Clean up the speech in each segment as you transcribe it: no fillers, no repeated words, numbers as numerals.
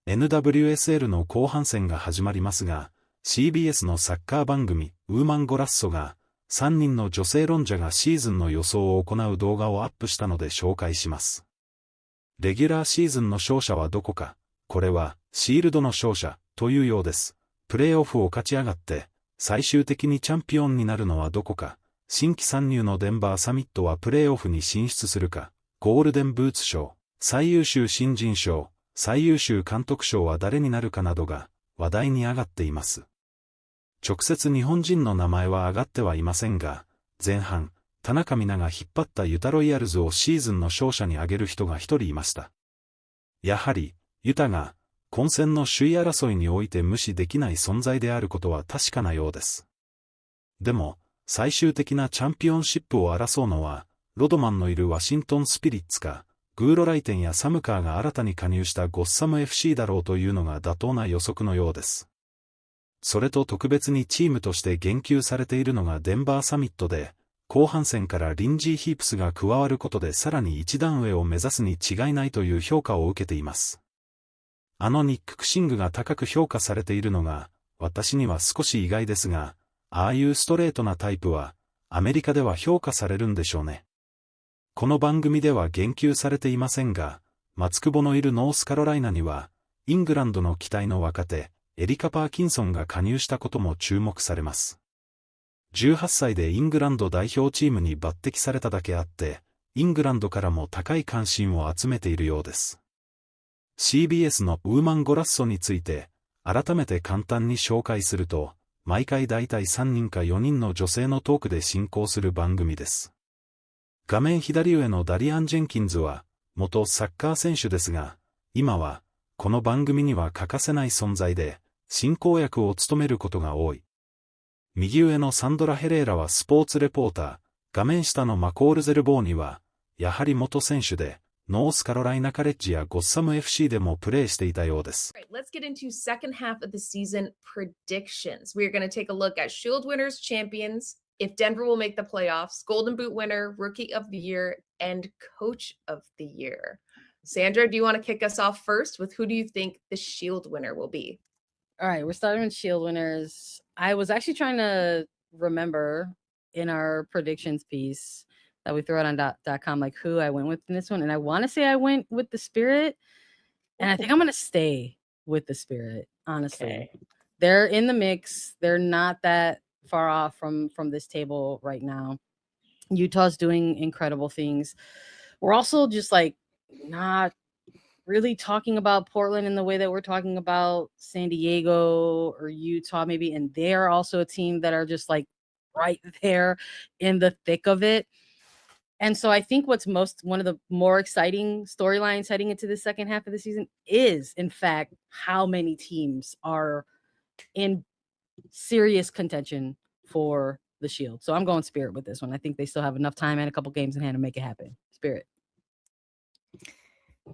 NWSL の後半戦が始まりますが、CBS のサッカー番組、ウーマンゴラッソが、3人の女性論者がシーズンの予想を行う動画をアップしたので紹介します。レギュラーシーズンの勝者はどこか、これは、シールドの勝者、というようです。プレーオフを勝ち上がって、最終的にチャンピオンになるのはどこか、新規参入のデンバーサミットはプレーオフに進出するか、ゴールデンブーツ賞、最優秀新人賞、最優秀監督賞は誰になるかなどが、話題に上がっています。直接日本人の名前は上がってはいませんが、前半、田中美奈が引っ張ったユタロイヤルズをシーズンの勝者に挙げる人が一人いました。やはり、ユタが、混戦の首位争いにおいて無視できない存在であることは確かなようです。でも、最終的なチャンピオンシップを争うのは、ロドマンのいるワシントンスピリッツか、グーロライテンやサムカーが新たに加入したゴッサム FC だろうというのが妥当な予測のようです。それと特別にチームとして言及されているのがデンバーサミットで、後半戦からリンジー・ヒープスが加わることでさらに一段上を目指すに違いないという評価を受けています。ニック・クシングが高く評価されているのが、私には少し意外ですが、ああいうストレートなタイプは、アメリカでは評価されるんでしょうね。この番組では言及されていませんが、松久保のいるノースカロライナには、イングランドの期待の若手、エリカ・パーキンソンが加入したことも注目されます。18歳でイングランド代表チームに抜擢されただけあって、イングランドからも高い関心を集めているようです。CBS のウーマンゴラッソについて、改めて簡単に紹介すると、毎回だいたい3人か4人の女性のトークで進行する番組です。画面左上のダリアン・ジェンキンズは、元サッカー選手ですが、今は、この番組には欠かせない存在で、進行役を務めることが多い。右上のサンドラ・ヘレーラはスポーツレポーター、画面下のマコール・ゼルボーニは、やはり元選手で、ノースカロライナカレッジやゴッサム FC でもプレーしていたようです。Let's get into second half of the season predictions. We are going to take a look at Shield winners, champions, if Denver will make the playoffs, Golden Boot winner, Rookie of the Year, and Coach of the Year. Sandra, do you want to kick us off first with who do you think the Shield winner will be? All right, we're starting with Shield winners. I was actually trying to remember in our predictions piece that we throw out on .com, like who I went with in this one. And I want to say I went with the Spirit. And I think I'm going to stay with the Spirit, honestly. Okay. They're in the mix. They're not that far off from this table right now. Utah's doing incredible things. We're also just like not really talking about Portland in the way that we're talking about San Diego or Utah maybe. And they're also a team that are just like right there in the thick of it. And so I think what's one of the more exciting storylines heading into the second half of the season is, in fact, how many teams are in serious contention for the Shield. So I'm going Spirit with this one. I think they still have enough time and a couple games in hand to make it happen. Spirit.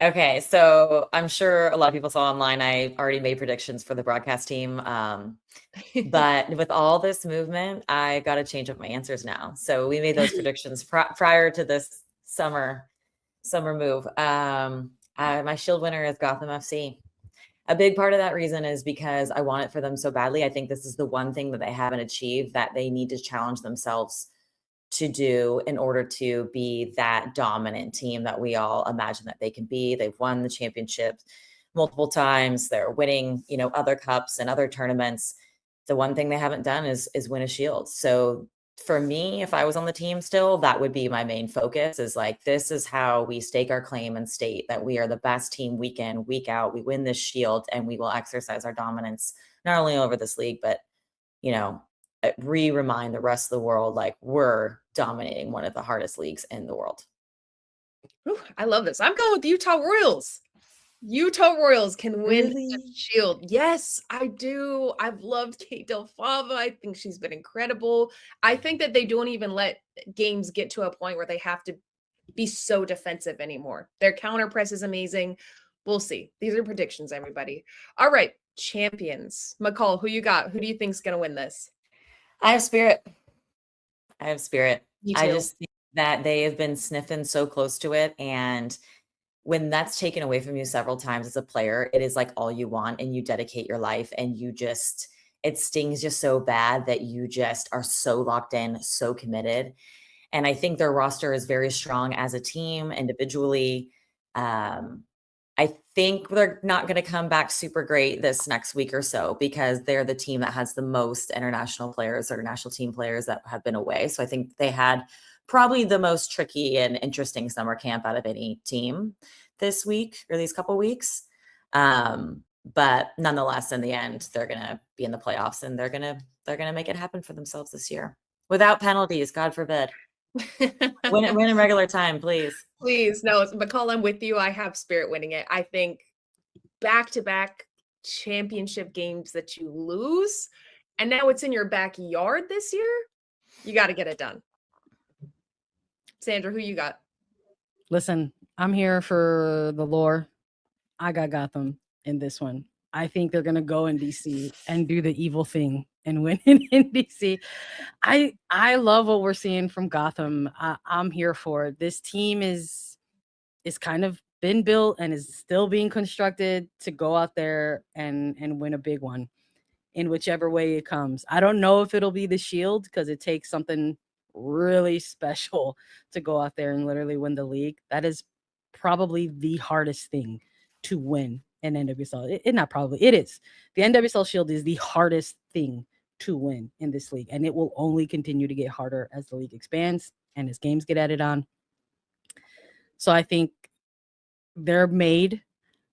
Okay, so I'm sure a lot of people saw online I already made predictions for the broadcast team. But with all this movement, I got to change up my answers now. So we made those predictions prior to this summer move. My Shield winner is Gotham FC. A big part of that reason is because I want it for them so badly. I think this is the one thing that they haven't achieved that they need to challenge themselves to do in order to be that dominant team that we all imagine that they can be. They've won the championship multiple times. They're winning, other cups and other tournaments. The one thing they haven't done is win a Shield. So for me, if I was on the team still, that would be my main focus, is like, this is how we stake our claim and state that we are the best team week in, week out. We win this Shield and we will exercise our dominance, not only over this league, but, remind the rest of the world, like, we're dominating one of the hardest leagues in the world. Ooh, I love this. I'm going with the Utah Royals. Utah Royals can win the Shield. Yes, I do. I've loved Kate Del Fava. I think she's been incredible. I think that they don't even let games get to a point where they have to be so defensive anymore. Their counter press is amazing. We'll see. These are predictions, everybody. All right, champions. McCall, who you got? Who do you think is going to win this? I have Spirit. I just think that they have been sniffing so close to it. And when that's taken away from you several times as a player, it is like all you want, and you dedicate your life, and it stings just so bad that you just are so locked in, so committed. And I think their roster is very strong as a team, individually. I think they're not going to come back super great this next week or so, because they're the team that has the most international players or national team players that have been away. So I think they had probably the most tricky and interesting summer camp out of any team this week or these couple weeks. But nonetheless, in the end, they're going to be in the playoffs, and they're going to make it happen for themselves this year without penalties. God forbid. Win in regular time, please. Please, no, McCall, I'm with you. I have Spirit winning it. I think back-to-back championship games that you lose, and now it's in your backyard this year, you got to get it done. Sandra, who you got? Listen, I'm here for the lore. I got Gotham in this one. I think they're going to go in DC and do the evil thing and win in DC. I love what we're seeing from Gotham. I'm here for it. This team is kind of been built and is still being constructed to go out there and win a big one in whichever way it comes. I don't know if it'll be the Shield, because it takes something really special to go out there and literally win the league. That is probably the hardest thing to win in NWSL. It is. The NWSL Shield is the hardest thing to win in this league, and it will only continue to get harder as the league expands and as games get added on. So I think they're made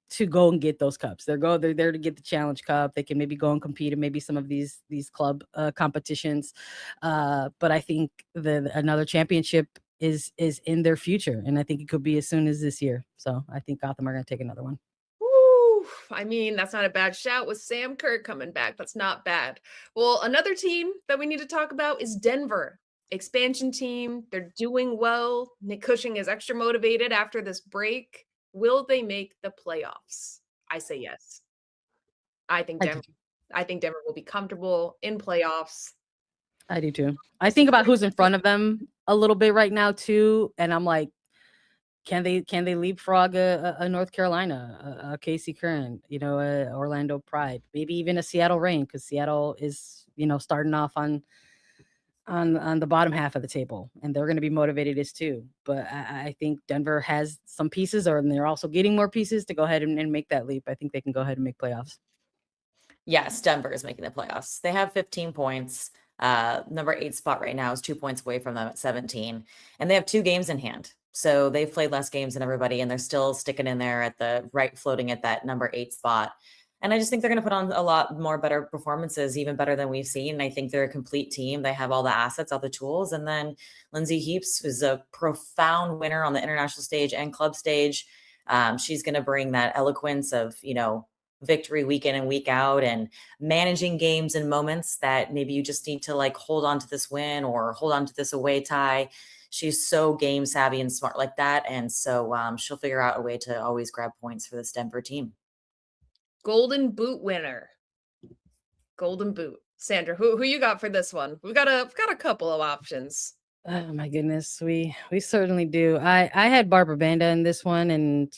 to go and get those cups. They're there to get the Challenge Cup. They can maybe go and compete in maybe some of these club competitions. But I think another championship is in their future, and I think it could be as soon as this year. So I think Gotham are going to take another one. Woo! I mean, that's not a bad shout with Sam Kerr coming back. That's not bad. Well, another team that we need to talk about is Denver. Expansion team. They're doing well. Nick Cushing is extra motivated after this break. Will they make the playoffs? I say yes. I think Denver will be comfortable in playoffs. I do too. I think about who's in front of them a little bit right now too, and I'm like, can they leapfrog a North Carolina, a Casey Curran, a Orlando Pride, maybe even a Seattle Reign, because Seattle is starting off on the bottom half of the table, and they're going to be motivated as too. But I think Denver has some pieces, and they're also getting more pieces to go ahead and make that leap. I think they can go ahead and make playoffs. Yes, Denver is making the playoffs. They have 15 points. Number 8 spot right now is 2 points away from them at 17, and they have 2 games in hand. So they've played less games than everybody, and they're still sticking in there at the right, floating at that number 8 spot. And I just think they're going to put on a lot more better performances, even better than we've seen. And I think they're a complete team. They have all the assets, all the tools. And then Lindsay Heaps is a profound winner on the international stage and club stage. She's going to bring that eloquence of, victory week in and week out, and managing games and moments that maybe you just need to hold on to this win or hold on to this away tie. She's so game savvy and smart like that. And so she'll figure out a way to always grab points for this Denver team. Golden Boot winner. Golden Boot. Sandra, who you got for this one? We've got a couple of options. Oh my goodness, we certainly do. I had Barbara Banda in this one, and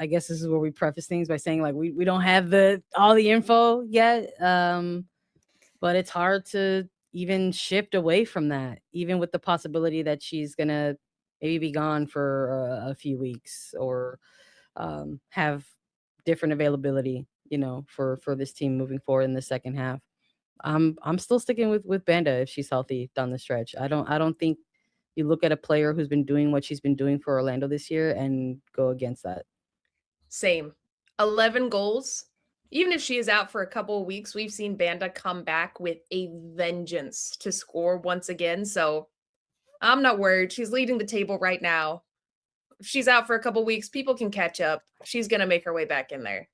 I guess this is where we preface things by saying we don't have all the info yet, but it's hard to even shift away from that, even with the possibility that she's gonna maybe be gone for a few weeks or have different availability, for this team moving forward in the second half. I'm still sticking with Banda if she's healthy down the stretch. I don't think you look at a player who's been doing what she's been doing for Orlando this year and go against that. Same. 11 goals. Even if she is out for a couple of weeks, we've seen Banda come back with a vengeance to score once again. So I'm not worried. She's leading the table right now. If she's out for a couple of weeks, people can catch up. She's going to make her way back in there.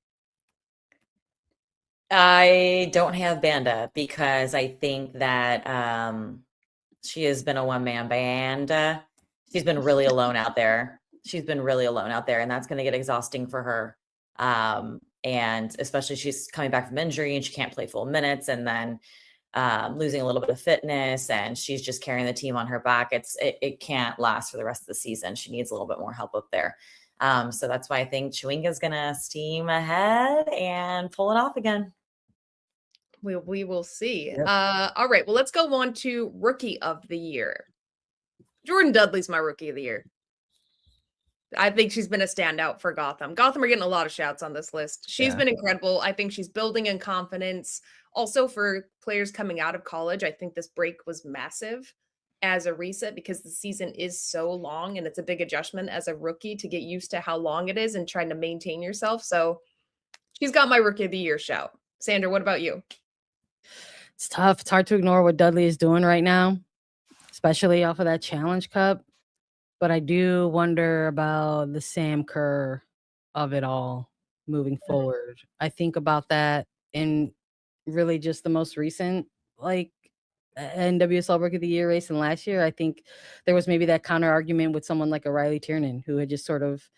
I don't have Banda because I think that she has been a one-man band. She's been really alone out there. And that's going to get exhausting for her. And especially she's coming back from injury and she can't play full minutes, and then losing a little bit of fitness, and she's just carrying the team on her back. It can't last for the rest of the season. She needs a little bit more help up there. So that's why I think Chewinga's going to steam ahead and pull it off again. We will see. Yep. All right. Well, let's go on to Rookie of the Year. Jordan Dudley's my Rookie of the Year. I think she's been a standout for Gotham. Gotham are getting a lot of shouts on this list. She's been incredible. I think she's building in confidence. Also, for players coming out of college, I think this break was massive as a reset because the season is so long and it's a big adjustment as a rookie to get used to how long it is and trying to maintain yourself. So she's got my Rookie of the Year shout. Sandra, what about you? It's tough. It's hard to ignore what Dudley is doing right now, especially off of that Challenge Cup. But I do wonder about the Sam Kerr of it all moving forward. I think about that in really just the most recent, like, NWSL Rookie of the Year race in last year. I think there was maybe that counter argument with someone like a Riley Tiernan who had just sort of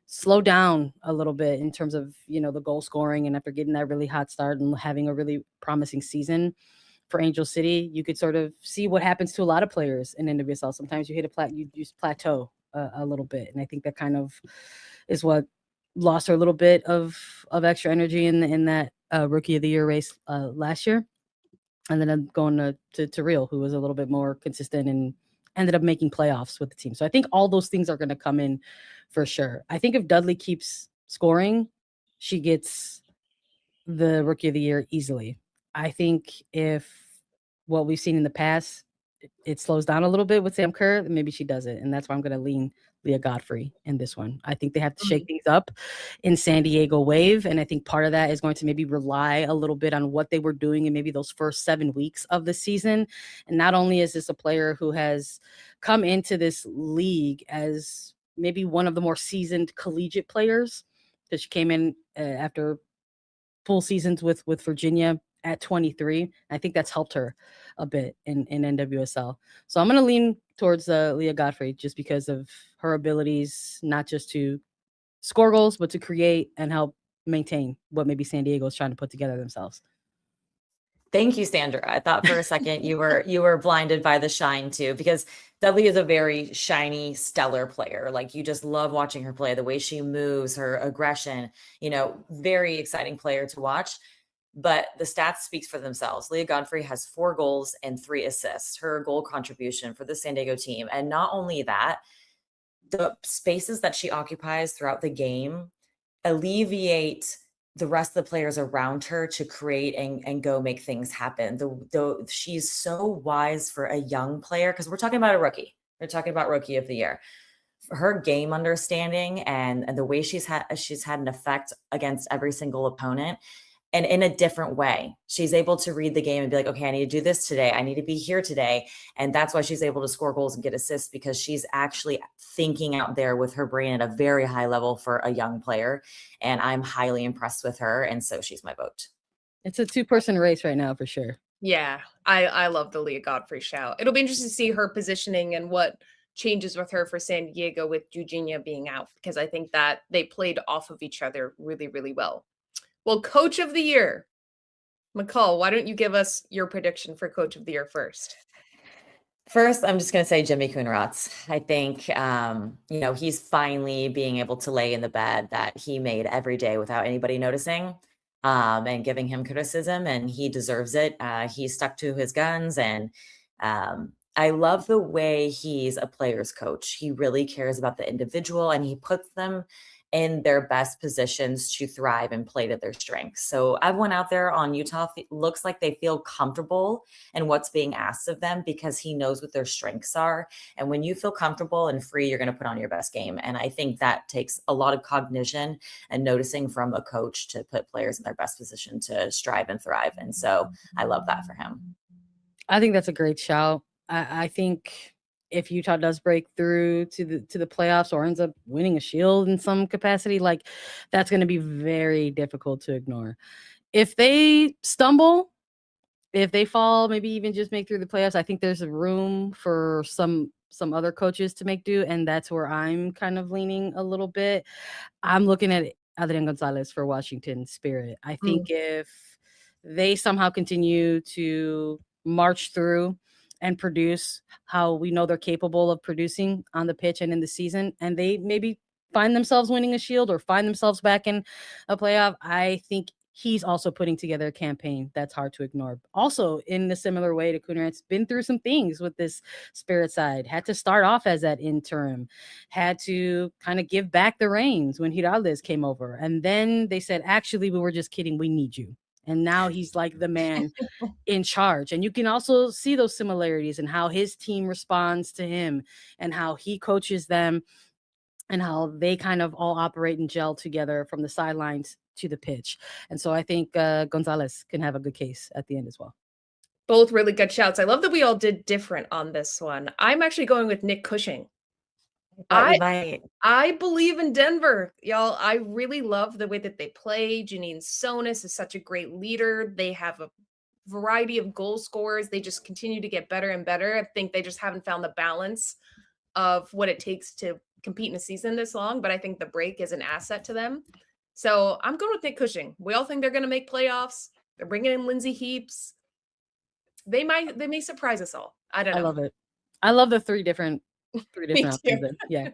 slowed down a little bit in terms of, the goal scoring. And after getting that really hot start and having a really promising season for Angel City, you could sort of see what happens to a lot of players in NWSL. Sometimes you hit you plateau a little bit. And I think that kind of is what lost her a little bit of extra energy in that Rookie of the Year race last year. And then I'm going to Real, who was a little bit more consistent and ended up making playoffs with the team. So I think all those things are going to come in for sure. I think if Dudley keeps scoring, she gets the Rookie of the Year easily. I think if what we've seen in the past, it slows down a little bit with Sam Kerr, maybe she does it. And that's why I'm going to lean Leah Godfrey in this one. I think they have to shake things up in San Diego Wave. And I think part of that is going to maybe rely a little bit on what they were doing in maybe those first 7 weeks of the season. And not only is this a player who has come into this league as maybe one of the more seasoned collegiate players, because she came in after full seasons with Virginia at 23. I think that's helped her a bit in NWSL. So I'm going to lean towards Leah Godfrey just because of her abilities, not just to score goals, but to create and help maintain what maybe San Diego is trying to put together themselves. Thank you, Sandra. I thought for a second you were blinded by the shine too, because Dudley is a very shiny, stellar player. Like, you just love watching her play, the way she moves, her aggression, very exciting player to watch. But the stats speaks for themselves. Leah Godfrey has 4 goals and 3 assists, her goal contribution for the San Diego team. And not only that, the spaces that she occupies throughout the game alleviate the rest of the players around her to create and go make things happen. She's so wise for a young player, because we're talking about a rookie. We're talking about Rookie of the Year. Her game understanding and the way she's had an effect against every single opponent, and in a different way. She's able to read the game and be like, okay, I need to do this today. I need to be here today. And that's why she's able to score goals and get assists, because she's actually thinking out there with her brain at a very high level for a young player. And I'm highly impressed with her. And so she's my vote. It's a 2-person race right now for sure. Yeah, I love the Leah Godfrey shout. It'll be interesting to see her positioning and what changes with her for San Diego with Eugenia being out, because I think that they played off of each other really, really well. Well, Coach of the Year. McCall, why don't you give us your prediction for Coach of the Year first? First, I'm just going to say Jimmy Kuhnrotz. I think, he's finally being able to lay in the bed that he made every day without anybody noticing and giving him criticism, and he deserves it. He stuck to his guns, and I love the way he's a player's coach. He really cares about the individual, and he puts them in their best positions to thrive and play to their strengths. So everyone out there on Utah looks like they feel comfortable in what's being asked of them, because he knows what their strengths are. And when you feel comfortable and free, you're going to put on your best game. And I think that takes a lot of cognition and noticing from a coach to put players in their best position to strive and thrive. And so I love that for him. I think that's a great shout. I think if Utah does break through to the playoffs or ends up winning a Shield in some capacity, like, that's going to be very difficult to ignore. If they stumble, if they fall, maybe even just make through the playoffs, I think there's a room for some other coaches to make do, and that's where I'm kind of leaning a little bit. I'm looking at Adrian Gonzalez for Washington Spirit. I think if they somehow continue to march through and produce how we know they're capable of producing on the pitch and in the season, and they maybe find themselves winning a Shield or find themselves back in a playoff, I think he's also putting together a campaign that's hard to ignore. Also, in a similar way to Kunrat's been through some things with this Spirit side, had to start off as that interim, had to kind of give back the reins when Hirales came over. And then they said, actually, we were just kidding. We need you. And now he's like the man in charge. And you can also see those similarities in how his team responds to him and how he coaches them and how they kind of all operate and gel together from the sidelines to the pitch. And so I think Gonzalez can have a good case at the end as well. Both really good shouts. I love that we all did different on this one. I'm actually going with Nick Cushing. I believe in Denver, y'all. I really love the way that they play. Janine Sonis is such a great leader. They have a variety of goal scorers. They just continue to get better and better. I think they just haven't found the balance of what it takes to compete in a season this long, but I think the break is an asset to them. So I'm going with Nick Cushing. We all think they're going to make playoffs. They're bringing in Lindsay Heaps. They may surprise us all. I don't know. I love it. I love the three different options. Yeah.